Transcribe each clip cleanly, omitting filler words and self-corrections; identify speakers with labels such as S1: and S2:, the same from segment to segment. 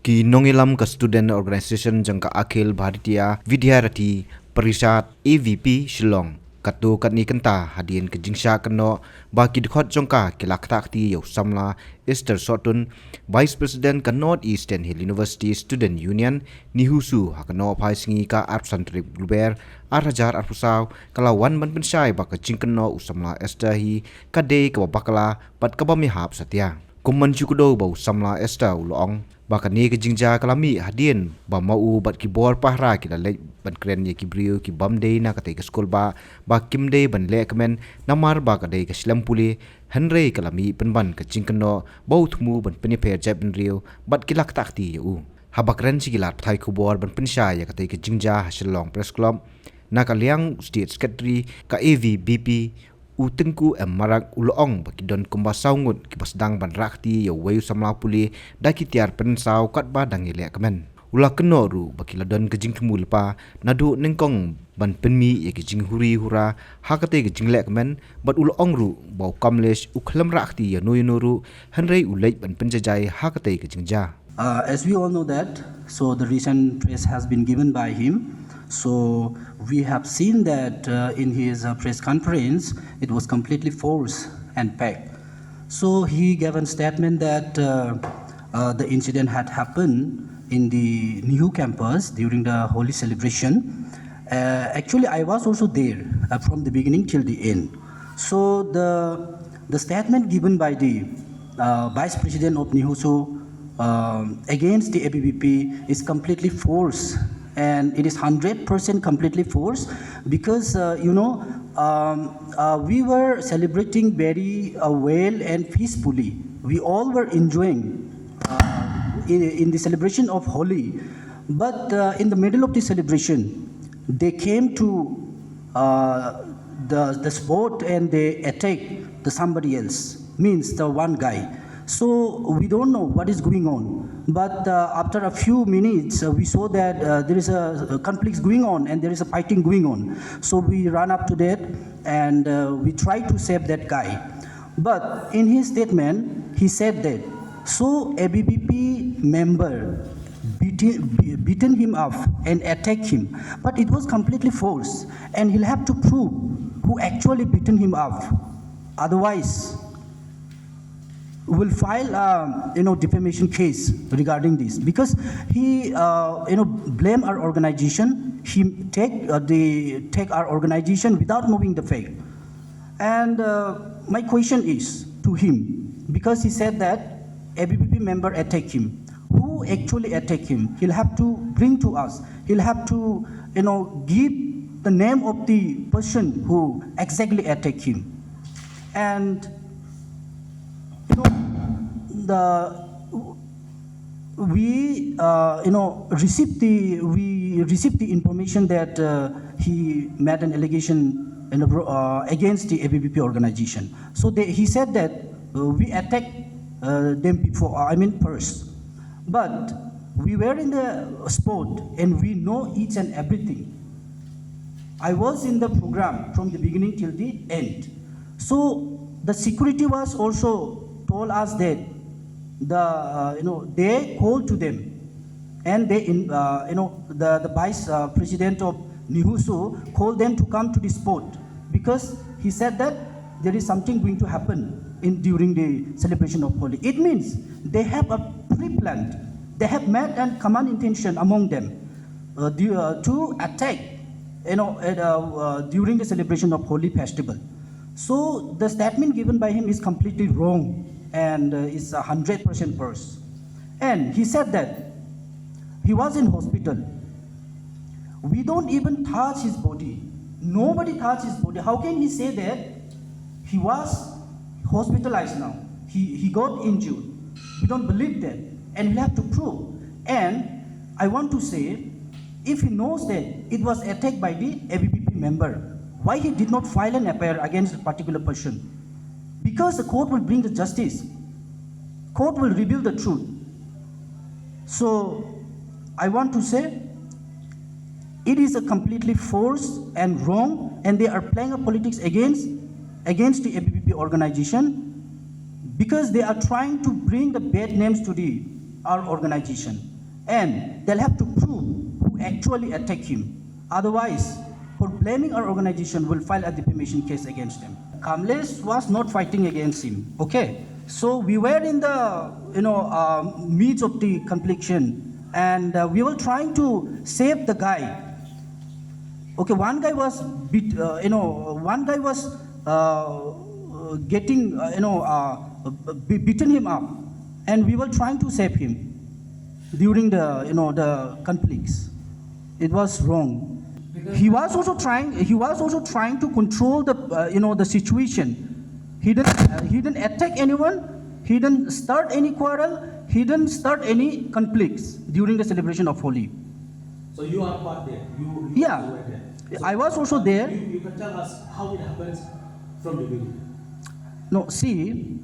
S1: ki nongilam ka student organization jangka akhil bharatiya vidyarthi parishad ABVP Shillong katu katni Kyntait hadien ke jingsha kano baki dekhot jongka kilak takti yo samla Easter Sotun Vice President ka North Eastern Hill University Student Union NEHUSU hakano phaisingi ka arpsantrip gluber arhajar arpusaw kalawan ban pensai baka Jingkynnoh usamla Easter hi kade ka bakala pat ka bamihap satya kumman jukudo bau samla Easter ulong bakani ke jingja kalami hadien ba mau bat ki bor pahra ki le ban kren ye ki brio ki bamde na kate ke skol ba kimde ban le kmen namar ba ka de ke slampuli henre kalami penban ke Jingkynnoh bau thmu ban peniper jab ban rio bat ki lak takti u habakren sigilat thai ku bor ban pensha ya kate ke jingja Shillong Press Club na kaliang state secretary ka ABVP utengku marak ulong bagi don kumba saungut ki pasdang ban rakti yo wayu samla puli da Atiar pensau kat ba dang ile kemen ula kenoru bagi ladon ke jingkemu lepa nadu nengkong ban penmi ye ke jinghuri hura hakate ke jingle kemen bat ulong ru bau Kamlesh ukhlam rakti ya noyunuru henrei ulai ban penjajai hakate ke jingja.
S2: As we all know that, so the recent press has been given by him. So we have seen that in his press conference, it was completely forced and packed. So he gave a statement that the incident had happened in the NEHUSU campus during the Holy celebration. Actually, I was also there from the beginning till the end. So the statement given by the Vice President of NEHUSU against the ABVP is completely false, and it is 100% completely false because we were celebrating very well and peacefully. We all were enjoying in the celebration of Holi, but in the middle of the celebration they came to the spot and they attacked somebody else, means the one guy. So we don't know what is going on, but after a few minutes we saw that there is a conflict going on and there is a fighting going on. So we ran up to that and we tried to save that guy. But in his statement he said that so ABVP member beaten him up and attacked him, but it was completely false and he'll have to prove who actually beaten him up. Otherwise will file defamation case regarding this because he blame our organization. He take our organization without knowing the fact. And my question is to him, because he said that ABVP member attacked him. Who actually attacked him? He'll have to bring to us. He'll have to give the name of the person who exactly attacked him. And we received the information that he made an allegation against the ABVP organization. So he said that we attacked them first, but we were in the spot and we know each and everything. I was in the program from the beginning till the end. So the security was also told us that they called to them, and they the vice president of NEHUSU called them to come to the spot because he said that there is something going to happen during the celebration of Holi. It means they have a pre-planned, they have made a common intention among them to attack during the celebration of Holi festival. So the statement given by him is completely wrong and is 100% false. And he said that he was in hospital. We don't even touch his body. Nobody touched his body. How can he say that he was hospitalized now? He got injured. We don't believe that. And we have to prove. And I want to say, if he knows that it was attacked by the ABVP member, why he did not file an FIR against a particular person? Because the court will bring the justice. Court will reveal the truth. So I want to say it is a completely false and wrong, and they are playing a politics against the ABVP organization because they are trying to bring the bad names to our organization. and they'll have to prove who actually attacked him. Otherwise, for blaming our organization, will file a defamation case against him. Kamlesh was not fighting against him. Okay, so we were in the midst of the confliction, and we were trying to save the guy. Okay, one guy was beaten him up, and we were trying to save him during the conflicts. It was wrong. He was also trying to control the situation. He didn't attack anyone. He didn't start any quarrel. He didn't start any conflicts during the celebration of Holi.
S3: So you are part there. You
S2: Yeah.
S3: were there. So
S2: I was also there.
S3: You can tell us how it happens from the beginning.
S2: No, see,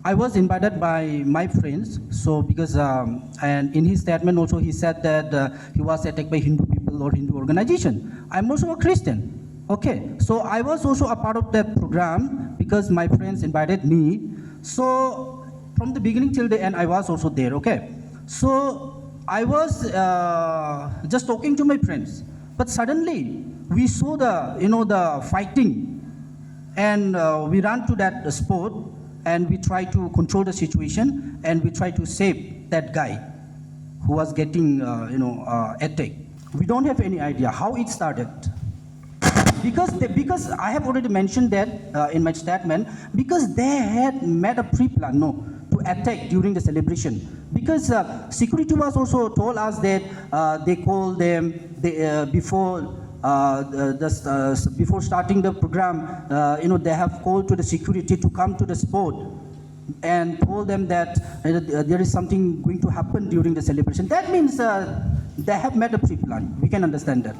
S2: I was invited by my friends. So because and in his statement also he said that he was attacked by Hindu people or Hindu organization. I'm also a Christian. Okay, so I was also a part of that program because my friends invited me. So from the beginning till the end, I was also there. Okay, so I was just talking to my friends, but suddenly we saw the fighting, and we ran to that spot, and we tried to control the situation, and we tried to save that guy who was getting attacked. We don't have any idea how it started. Because I have already mentioned that in my statement, because they had made a pre-plan to attack during the celebration. Because security was also told us that they called them before starting the program. They have called to the security to come to the spot and told them that there is something going to happen during the celebration. That means they have made a pre-plan. We can understand that.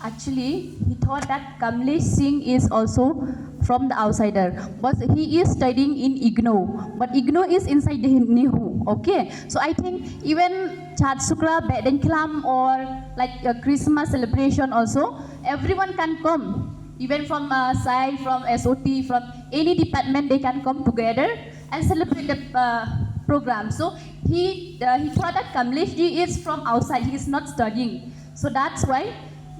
S4: Actually, he thought that Kamlesh Singh is also from the outsider, but he is studying in IGNOU, but IGNOU is inside the NEHU. Okay, so I think even Chhat Shukla, Bedenklam, or like a Christmas celebration also, everyone can come, even from SAI, from SOT, from any department, they can come together and celebrate the program. So he thought that Kamlesh ji is from outside, he is not studying. So that's why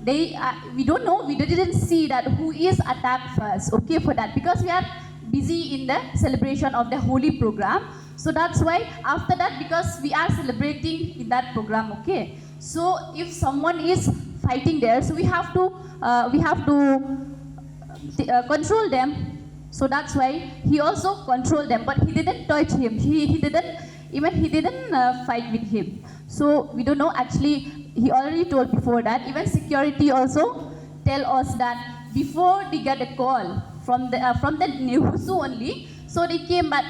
S4: we don't know, we didn't see that who is attacked first, okay, for that, because we are busy in the celebration of the Holi program. So that's why after that, because we are celebrating in that program, okay. So if someone is fighting there, so we have to control them. So that's why he also controlled them, but he didn't touch him. He didn't fight with him. So we don't know actually. He already told before that. Even security also tell us that before they get a call from the NEHUSU only. So they came, but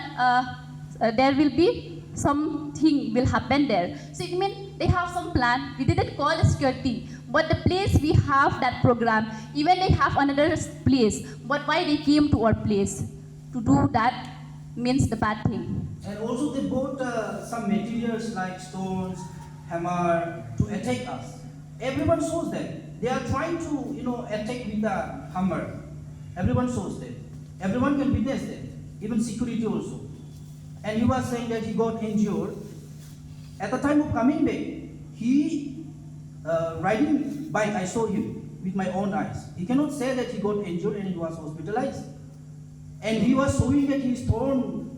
S4: there will be something will happen there. So it means they have some plan. We didn't call the security, but the place we have that program, even they have another place. But why they came to our place to do that means the bad thing.
S2: And also they bought some materials like stones, hammer to attack us. Everyone shows that they are trying to attack with the hammer. Everyone shows that. Everyone can witness that. Even security also. And he was saying that he got injured. At the time of coming back, he riding bike. I saw him with my own eyes. He cannot say that he got injured and he was hospitalized. And he was showing that his torn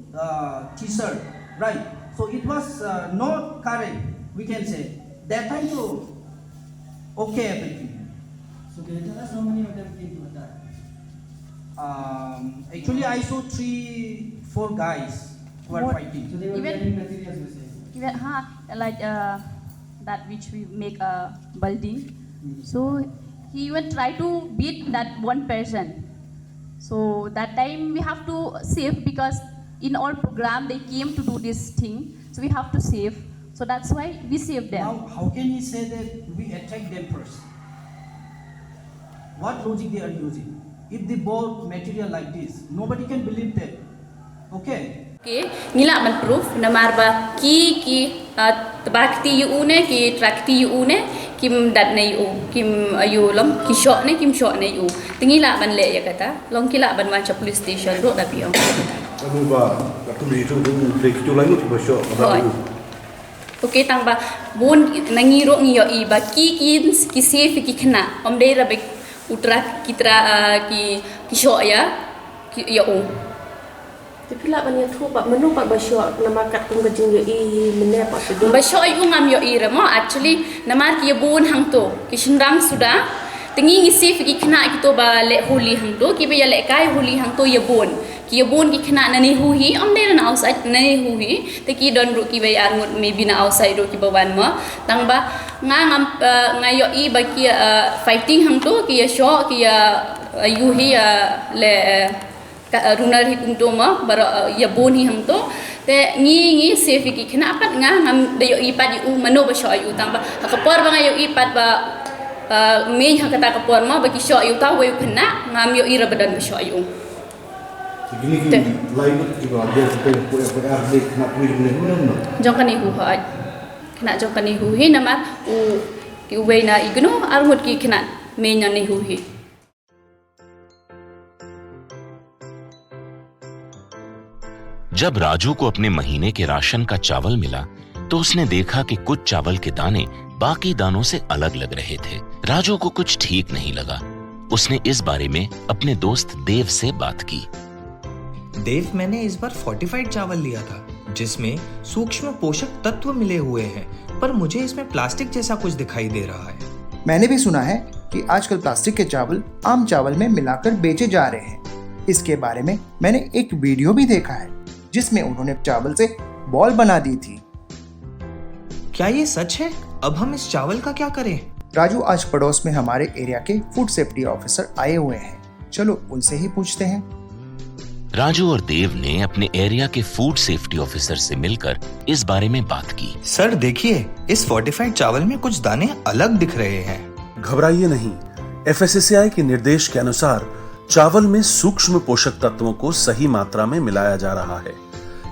S2: t-shirt, right? So it was not correct. We can say that time to okay everything.
S5: So can you tell us how many of them came to attack?
S2: Actually, I saw 3-4 guys who are fighting.
S5: So they were
S4: Even-
S5: carrying materials, you say?
S4: Even like that which we make a building. So he even try to beat that one person. So that time we have to save, because in our program they came to do this thing. So we have to save. So that's why we saved them.
S2: Now, how can he say that we attack them first? What logic they are using? If they bought material like this, nobody can believe that. Okay.
S6: Okay, ngila man proof na marba ki tabakti yu ne ki trakti yu ne kim dat ne yu kim ayu lom ki shot ne kim shot ne yu tingila ban le ya kata long kila ban wan cha police station ro da piong
S3: Kamu ba tu di tu play tu lain tu shot
S6: Rồi. Okey tang ba bun nangiro ngiyo I ba ki safe ki kena om dei rabe utra kitra ki shok ya o.
S7: Tapi lah banyak tu pak menu pak basyok nama kat tung kejing yo I menep pak tu.
S6: Basyok yu ngam yo I remo actually namar ki bun hang to ki shinrang sudah tengi safe ki kena ki to ba le holi hang to ki ba ya le kai holi hang to ya bun. Ki bun ki kena na NEHUSU om dei na outside na NEHUSU te ki don ru ki ba ya ngut maybe na outside ru ki ba wan mo tang ba ngam ngayo I ba ki fighting hang to ki ya shok ki ya yu hi le runal hi kum to mo bar ya bun hi hang to te ngi safe ki kena pat ngam de yo I pat yu mano ba shok yu tang ba kapor ba ngayo I pat ba me ha kata kapor mo ba ki shok yu ta we kena ngam yo I ra badan ba shok yu.
S8: Gini lain juga dia supaya dia kena pilih mana.
S6: Jongkan ihu hai, kena jongkan ihu hi nama ki uwe na igno armut ki kena menya ihu hi.
S9: जब राजू को अपने महीने के ration का चावल मिला तो उसने देखा कि कुछ चावल के दाने बाकी दानों से अलग लग रहे थे। राजू को कुछ ठीक नहीं लगा। उसने इस बारे में अपने दोस्त देव से बात की।
S10: देव, मैंने इस बार फोर्टिफाइड चावल लिया था जिसमें सूक्ष्म पोषक तत्व मिले हुए हैं, पर मुझे इसमें प्लास्टिक जैसा कुछ दिखाई दे रहा है।
S11: मैंने भी सुना है कि आजकल प्लास्टिक के चावल आम चावल में मिलाकर बेचे जा रहे हैं। इसके बारे में मैंने एक वीडियो भी देखा है जिसमें उन्होंने चावल से बॉल बना दी थी।
S10: क्या ये सच है? अब हम इस चावल का क्या करें?
S11: राजू, आज पड़ोस में हमारे एरिया के फूड सेफ्टी ऑफिसर आए हुए हैं, चलो उनसे ही पूछते हैं।
S9: राजू और देव ने अपने एरिया के फूड सेफ्टी ऑफिसर से मिलकर इस बारे में बात की।
S10: सर देखिए, इस फोर्टिफाइड चावल में कुछ दाने अलग दिख रहे हैं।
S12: घबराइए नहीं, FSSAI के निर्देश के अनुसार चावल में सूक्ष्म पोषक तत्वों को सही मात्रा में मिलाया जा रहा है।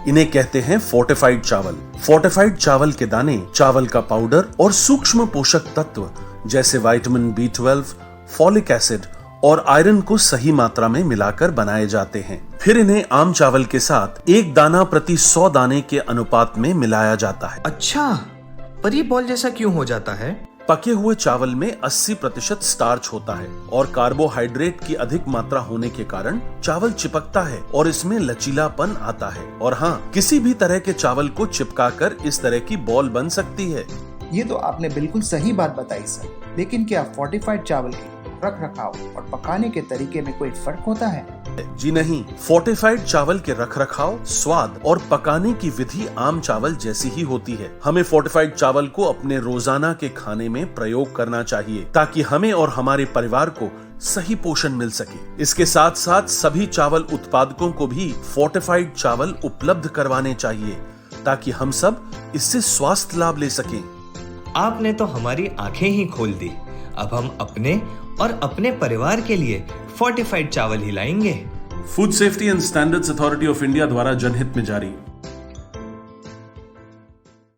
S12: इन्हें कहते हैं फोर्टिफाइड चावल। फोर्टिफाइड चावल के दाने चावल का पाउडर और सूक्ष्म पोषक तत्व जैसे विटामिन B12, फॉलिक एसिड और आयरन को सही मात्रा में मिलाकर बनाए जाते हैं। फिर इन्हें आम चावल के साथ 1 दाना प्रति 100 दाने के अनुपात में मिलाया जाता है।
S10: अच्छा, पर ये बॉल जैसा क्यों हो जाता है?
S12: पके हुए चावल में 80% स्टार्च होता है और कार्बोहाइड्रेट की अधिक मात्रा होने के कारण चावल चिपकता है और इसमें लचीलापन आता है। और हाँ, किसी भी तरह के चावल को चिपकाकर इस तरह की बॉल बन सकती है।
S11: ये तो आपने बिल्कुल सही बात बताई सर, लेकिन क्या फोर्टिफाइड चावल के रख रखाव और पकाने के तरीके में कोई फर्क होता है?
S12: जी नहीं, फोर्टिफाइड चावल के रख रखाव, स्वाद और पकाने की विधि आम चावल जैसी ही होती है। हमें फोर्टिफाइड चावल को अपने रोजाना के खाने में प्रयोग करना चाहिए ताकि हमें और हमारे परिवार को सही पोषण मिल सके। इसके साथ साथ सभी चावल उत्पादकों को भी फोर्टिफाइड चावल उपलब्ध करवाने चाहिए ताकि हम सब इससे स्वास्थ्य लाभ ले सकें।
S10: आपने तो हमारी आंखें ही खोल दी। अब हम अपने और अपने परिवार के लिए फोर्टिफाइड चावल ही लाएंगे।
S12: Food safety and standards authority of India द्वारा जनहित में जारी।